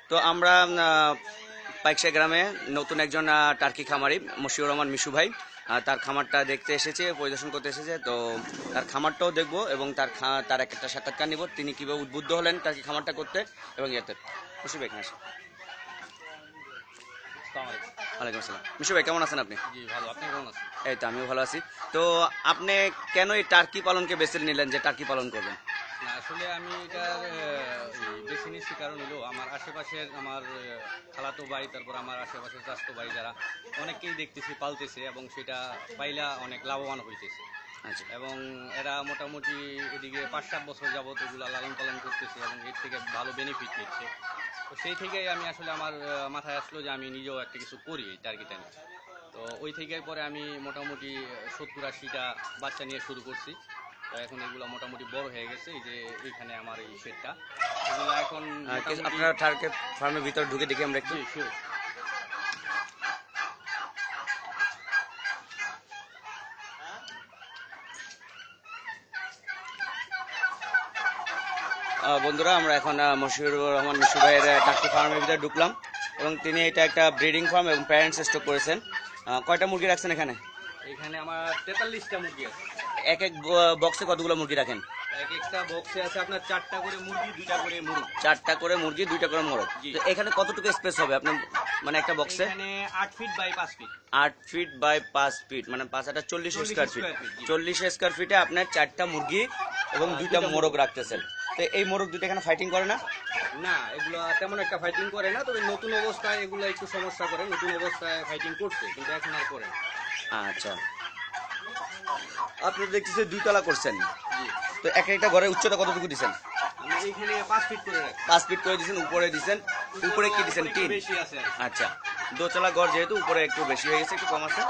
তো আমরা পাইকশা গ্রামে নতুন একজন টার্কি খামারি মশিউর রহমান মিশু ভাই তার খামারটা দেখতে এসেছে, পরিদর্শন করতে এসেছে। তো তার খামারটাও দেখবো এবং তার একটা সাক্ষাৎকার নিব, তিনি কীভাবে উদ্বুদ্ধ হলেন টার্কি খামারটা করতে এবং ইয়াতে। মিশু ভাই এখানে আসেন। ওয়ালাইকুম আসসালাম। মিশু ভাই কেমন আছেন আপনি? জি ভালো, আপনি কেমন আছেন? এই তো আমিও ভালো আছি। তো আপনি কেন এই টার্কি পালনকে বেছে নিলেন যে টার্কি পালন করবেন? না আসলে আমি এটার বেছে নিচ্ছি কারণ হলো আমার আশেপাশের আমার খালাতো ভাই, তারপর আমার আশেপাশের চাচাতো ভাই যারা অনেককেই দেখতেছি পালতেছে এবং সেটা পাইলা অনেক লাভবান হইতেছে। আচ্ছা, এবং এরা মোটামুটি এদিকে 5-7 বছর যাবত এগুলা লালন পালন করতেছে এবং এর থেকে ভালো বেনিফিট নিচ্ছে। তো সেই থেকেই আমি আসলে আমার মাথায় আসলো যে আমি নিজেও একটা কিছু করি এই টার্গেটটা নিয়ে। তো ওই থেকে পরে আমি মোটামুটি 70-80টা বাচ্চা নিয়ে শুরু করছি। তো এখন এগুলো মোটামুটি বড় হয়ে গেছে। এই যে এইখানে আমার এই শেডটা, এগুলো এখন আপনারা টার্কি ফার্মের ভিতরে ঢুকে দেখি আমরা একটু। শিওর। বন্ধুরা আমরা এখন মশিউর রহমান মিশু ভাইয়ের টার্কি ফার্মের ভিতরে ঢুকলাম এবং তিনি এটা একটা ব্রিডিং ফার্ম এবং প্যারেন্টস স্টক করেছেন। কয়টা মুরগি রাখছেন এখানে? এখানে আমার 43টা মুরগি আছে। এক এক বক্সে কতগুলো মুরগি রাখেন? এক একটা বক্সে আছে আপনার 4টা করে মুরগি, 2টা করে মুরগ। 4টা করে মুরগি, 2টা করে মোরগ। জি। তো এখানে কতটুকু স্পেস হবে আপনার মানে একটা বক্সে? এখানে 8 feet by 5 feet. 8 feet by 5 feet মানে 40 স্কোয়ার ফিট। 40 স্কোয়ার ফিটে আপনার 4টা মুরগি এবং 2টা মোরগ রাখতেছেন। তো এই মোরগ দুটো এখানে ফাইটিং করে না? না, এগুলো তেমন একটা ফাইটিং করে না, তবে নতুন অবস্থায় এগুলো একটু সমস্যা করে। নতুন অবস্থায় ফাইটিং করছে কিন্তু এখন আর করে না। আচ্ছা, আপনি দেখতেছি 2 তলা করছেন। জি। তো এক একটা ঘরের উচ্চতা কতটুকু দিচ্ছেন? আমি এখানে 5 ফিট করে রাখি। 5 ফিট করে দিচ্ছেন। উপরে দিচ্ছেন, উপরে কি দিচ্ছেন? টিন। বেশি আছে। আচ্ছা, দোতলা ঘর যেহেতু উপরে একটু বেশি হয়ে গেছে, একটু কম আছে।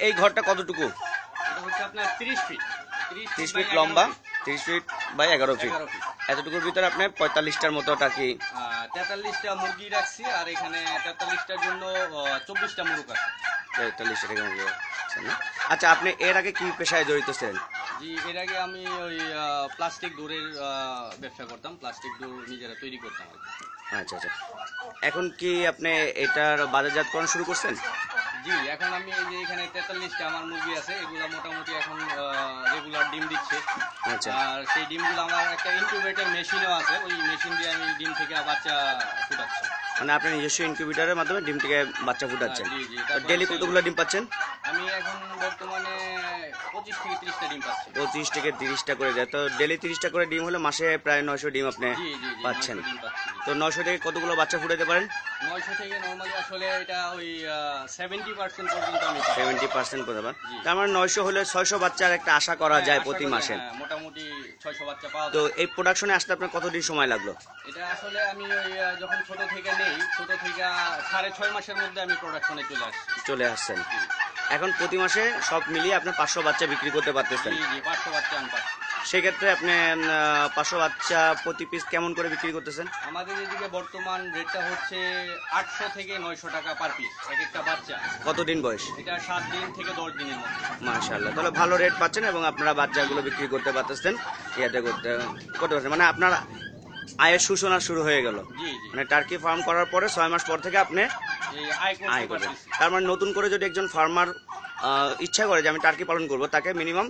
এই ঘরটা কতটুকু? এটা হচ্ছে আপনার 30 ফিট। 30 ফিট লম্বা, 30 ফিট বাই 11 ফিট। 11 ফিট। এতটুকুর ভিতরে আপনি 45টার মতো টাকি 43টা মুরগি রাখছি আর এখানে 43টার জন্য 24টা মুরগ আছে। 43টা টাকা মুরগি আচ্ছা না? আচ্ছা, আপনি এর আগে কি পেশায় জড়িত ছিলেন? জি, এর আগে আমি ওই প্লাস্টিক ডোরের ব্যবসা করতাম। প্লাস্টিক ডোর নিজেরা তৈরি করতাম আর কি। আচ্ছা আচ্ছা, এখন কি আপনি এটার বাজারজাতকরণ শুরু করছেন? জি, এখন আমি এই যে এখানে 43টা আমার মুরগি আছে, এগুলো মোটামুটি এখন রেগুলার ডিম দিচ্ছে। আচ্ছা, আর সেই ডিমগুলো আমার একটা ইনকিউবেটর মেশিনও আছে, ওই মেশিন দিয়ে আমি ডিম থেকে বাচ্চা ফুটাচ্ছি। মানে আপনি নিজস্ব ইনকিউবেটরের মাধ্যমে ডিম থেকে বাচ্চা ফুটাচ্ছেন। জি জি। ডেলি কতগুলো ডিম পাচ্ছেন? আমি এখন বর্তমানে 25 থেকে 30টা ডিম পাচ্ছি। 25 থেকে 30টা করে যায়, তো ডেলি 30টা করে ডিম হলে মাসে প্রায় 900 ডিম আপনি জি জি জি, পাচ্ছেন। 900 ডিম পাচ্ছি। তো 900 থেকে কতগুলো বাচ্চা ফুটাতে পারেন? 900 থেকে নরমালি আসলে এটা ওই 70% পর্যন্ত আমি পাই। 70% করে পান। জি। তার মানে 900 হলে 600 বাচ্চার একটা আশা করা যায় আশা প্রতি করি, মাসে। হ্যাঁ, মোটামুটি 600 বাচ্চা পাওয়া তো যায়। এই প্রোডাকশনে আসতে আপনার কতদিন সময় লাগলো? এটা আসলে আমি ওই যখন ছোট থেকে নেই, ছোট থেকে 6.5 মাসের মধ্যে আমি প্রোডাকশনে চলে আসছেন। এখন প্রতি মাসে সব মিলিয়ে আপনি 500 বাচ্চা বিক্রি করতে পারতেছেন। জি জি, 500 বাচ্চা আমি পাচ্ছি। সেক্ষেত্রে আপনি 500 বাচ্চা প্রতি পিস কেমন করে বিক্রি করতেছেন? আমাদের এদিকে বর্তমান রেটটা হচ্ছে 800 থেকে 900 টাকা পার পিস এক একটা বাচ্চা। কতদিন বয়স? এটা 7 দিন থেকে 10 দিনের মধ্যে। মাশাআল্লাহ, তাহলে ভালো রেট পাচ্ছেন এবং আপনারা বাচ্চাগুলো বিক্রি করতে পারতেছেন। ইয়াতে করতে পারছেন, মানে আপনার আয়ের সূচনা শুরু হয়ে গেল। জি জি, মানে টার্কি ফার্ম করার পরে 6 মাস পর থেকে আপনি এই আয় আয় করতে করবেন। পারতেছি। তার মানে নতুন করে যদি একজন ফার্মার ইচ্ছা করে যে আমি টার্কি পালন করব, তাকে মিনিমাম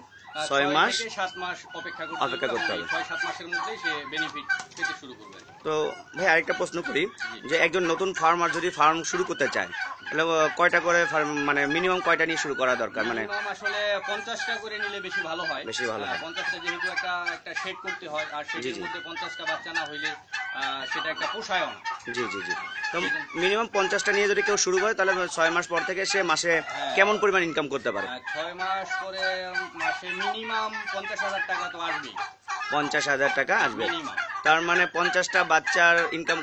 6 মাস থেকে 7 মাস অপেক্ষা অপেক্ষা করতে হবে। 6-7 মাসের মধ্যেই সে বেনিফিট পেতে শুরু করবে। তো ভাই আরেকটা প্রশ্ন করি, যে একজন নতুন ফার্মার যদি ফার্ম শুরু করতে চায় তাহলে কয়টা করে ফার্ম মানে মিনিমাম কয়টা নিয়ে শুরু করা দরকার? মানে মিনিমাম আসলে 50টা করে নিলে বেশি ভালো হয়। বেশি ভালো হয়। 50টা যেহেতু একটা শেড করতে হয় আর জি, শেডের জি। মধ্যে 50টা বাচ্চা না হইলে সেটা একটা পোষায়ও না। জি জি জি, তো মিনিমাম 50টা নিয়ে যদি কেউ শুরু করে তাহলে 6 মাস পর থেকে সে মাসে কেমন পরিমাণ ইনকাম করতে পারে? 6 মাস পরে মাসে মিনিমাম 50,000 টাকা তো আসবেই। 50,000 টাকা আসবে। মিনিমাম। তার মানে 50টা বাচ্চার ইনকাম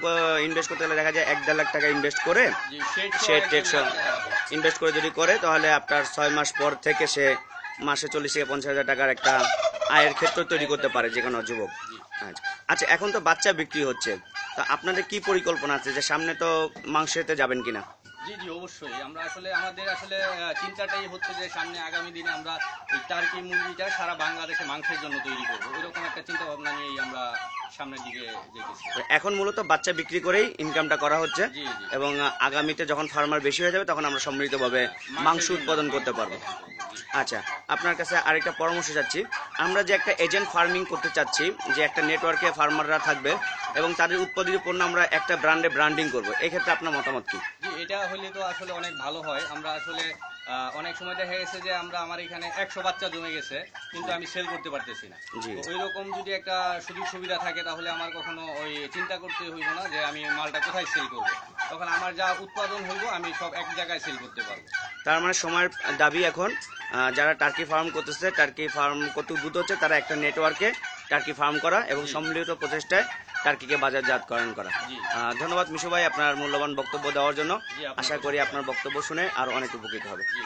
ইনভেস্ট করতে গেলে দেখা যায় 1.5 লাখ টাকা ইনভেস্ট করে যে শেড শেড টেড ইনভেস্ট করে যদি করে তাহলে আপনার 6 মাস পর থেকে সে মাসে 40 থেকে 50,000 টাকার একটা আয়ের ক্ষেত্র তৈরি করতে পারে যে কোনো যুবক। আচ্ছা, এখন তো বাচ্চা বিক্রি হচ্ছে, তো আপনাদের কি পরিকল্পনা আছে যে সামনে তো মাংসেতে যাবেন কিনা? জি জি, অবশ্যই। আমরা আসলে আমাদের আসলে চিন্তাটাই হচ্ছে যে সামনে আগামী দিনে আমরা এই টার্কি মুরগিটা সারা বাংলাদেশে মাংসের জন্য তৈরি করবো, এরকম একটা চিন্তা ভাবনা নিয়েই আমরা সামনের দিকে যেতেছি। তো এখন মূলত বাচ্চা বিক্রি করেই ইনকামটা করা হচ্ছে, জি, জি। এবং আগামীতে যখন ফার্মার বেশি হয়ে যাবে তখন আমরা সমৃদ্ধভাবে মাংস উৎপাদন করতে পারবো। আচ্ছা, আপনার কাছে আরেকটা পরামর্শ চাচ্ছি। আমরা যে একটা এজেন্ট ফার্মিং করতে চাচ্ছি, যে একটা নেটওয়ার্কে ফার্মাররা থাকবে এবং তাদের উৎপাদিত পণ্য আমরা একটা ব্র্যান্ডে ব্র্যান্ডিং করব, এক্ষেত্রে আপনার মতামত কি? জি, এটা হলে তো আসলে অনেক ভালো হয়। আমরা আসলে অনেক সময় দেখা গেছে যে আমার এখানে 100 বাচ্চা জমে গেছে, কিন্তু আমি সেল করতে পারতেছি না। জি। তো ওই রকম যদি একটা সুযোগ সুবিধা থাকে তাহলে আমার কখনো ওই চিন্তা করতে হইব না যে আমি মালটা কোথায় সেল করব। তখন আমার যা উৎপাদন হইব আমি সব এক জায়গায় সেল করতে পারবো। তার মানে সময়ের দাবি এখন যারা টার্কি ফার্ম করতেছে, টার্কি ফার্ম করতে উদ্বুদ্ধ হচ্ছে, তারা একটা নেটওয়ার্কে টার্কি ফার্ম করা এবং সম্মিলিত প্রচেষ্টায় টার্কিকে বাজারজাতকরণ করা। জি। ধন্যবাদ মিশু ভাই আপনার মূল্যবান বক্তব্য দেওয়ার জন্য। জি, আপনার আশা করি আপনার বক্তব্য শুনে আরো অনেক উপকৃত হবে। জি,